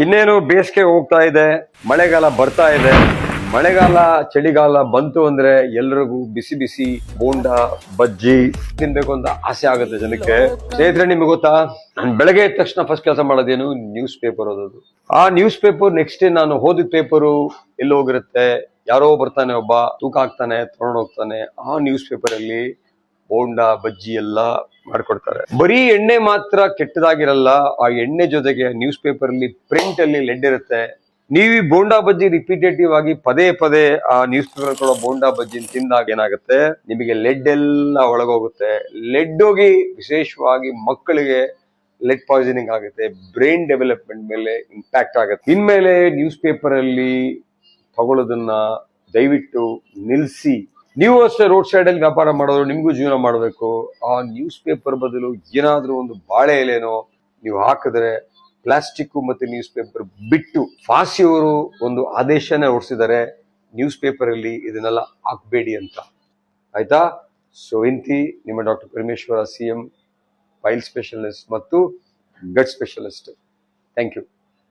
ಇನ್ನೇನು ಬೇಸಿಗೆ ಹೋಗ್ತಾ ಇದೆ, ಮಳೆಗಾಲ ಬರ್ತಾ ಇದೆ. ಮಳೆಗಾಲ ಚಳಿಗಾಲ ಬಂತು ಅಂದ್ರೆ ಎಲ್ರಿಗೂ ಬಿಸಿ ಬಿಸಿ ಬೋಂಡ ಬಜ್ಜಿ ತಿನ್ಬೇಕು ಅಂತ ಆಸೆ ಆಗುತ್ತೆ ಜನಕ್ಕೆ. ಸ್ನೇಹಿತರೆ, ನಿಮ್ಗೆ ಗೊತ್ತಾ, ನಾನು ಬೆಳಗ್ಗೆ ಎದ್ದ ತಕ್ಷಣ ಫಸ್ಟ್ ಕೆಲಸ ಮಾಡೋದೇನು, ನ್ಯೂಸ್ ಪೇಪರ್ ಓದೋದು. ಆ ನ್ಯೂಸ್ ಪೇಪರ್ ನೆಕ್ಸ್ಟ್ ಡೇ ನಾನು ಓದಿದ ಪೇಪರು ಎಲ್ಲಿ ಹೋಗಿರುತ್ತೆ, ಯಾರೋ ಬರ್ತಾನೆ ಒಬ್ಬ ತೂಕ ಹಾಕ್ತಾನೆ ತಗೊಂಡು ಹೋಗ್ತಾನೆ. ಆ ನ್ಯೂಸ್ ಪೇಪರ್ ಅಲ್ಲಿ ಬೋಂಡ ಬಜ್ಜಿ ಎಲ್ಲ ಮಾಡ್ಕೊಡ್ತಾರೆ. ಬರೀ ಎಣ್ಣೆ ಮಾತ್ರ ಕೆಟ್ಟದಾಗಿರಲ್ಲ, ಆ ಎಣ್ಣೆ ಜೊತೆಗೆ ನ್ಯೂಸ್ ಪೇಪರ್ ಅಲ್ಲಿ ಪ್ರಿಂಟ್ ಅಲ್ಲಿ ಲೆಡ್ ಇರುತ್ತೆ. ನೀವು ಈ ಬೋಂಡಾ ಬಜ್ಜಿ ರಿಪೀಟೇಟಿವ್ ಆಗಿ ಪದೇ ಪದೇ ಆ ನ್ಯೂಸ್ ಪೇಪರ್ ಕೊಡೋ ಬೋಂಡಾ ಬಜ್ಜಿ ತಿಂದಾಗ ಏನಾಗುತ್ತೆ, ನಿಮಗೆ ಲೆಡ್ ಎಲ್ಲ ಒಳಗೋಗುತ್ತೆ. ಲೆಡ್ ಹೋಗಿ ವಿಶೇಷವಾಗಿ ಮಕ್ಕಳಿಗೆ ಲೆಡ್ ಪಾಯ್ಸನಿಂಗ್ ಆಗುತ್ತೆ, ಬ್ರೈನ್ ಡೆವಲಪ್ಮೆಂಟ್ ಮೇಲೆ ಇಂಪ್ಯಾಕ್ಟ್ ಆಗುತ್ತೆ. ಇನ್ಮೇಲೆ ನ್ಯೂಸ್ ಪೇಪರ್ ಅಲ್ಲಿ ತಗೊಳ್ಳೋದನ್ನ ದಯವಿಟ್ಟು ನಿಲ್ಲಿಸಿ. ನೀವು ಅಷ್ಟೇ ರೋಡ್ ಸೈಡ್ ಅಲ್ಲಿ ವ್ಯಾಪಾರ ಮಾಡೋರು, ನಿಮ್ಗೂ ಜೀವನ ಮಾಡಬೇಕು. ಆ ನ್ಯೂಸ್ ಪೇಪರ್ ಬದಲು ಏನಾದ್ರೂ ಒಂದು ಬಾಳೆ ಎಲೆನೋ ನೀವು ಹಾಕಿದ್ರೆ, ಪ್ಲಾಸ್ಟಿಕ್ ಮತ್ತೆ ನ್ಯೂಸ್ ಪೇಪರ್ ಬಿಟ್ಟು, ಫಾಸಿಯವರು ಒಂದು ಆದೇಶನೇ ಹೊರಡಿಸಿದ್ದಾರೆ, ನ್ಯೂಸ್ ಪೇಪರ್ ಅಲ್ಲಿ ಇದನ್ನೆಲ್ಲ ಹಾಕ್ಬೇಡಿ ಅಂತ. ಆಯ್ತಾ? ಸೊ ಇಂತಿ ನಿಮ್ಮ doctor Parameshwara, CM, file specialist ಮತ್ತು ಗಟ್ ಸ್ಪೆಷಲಿಸ್ಟ್. Thank you.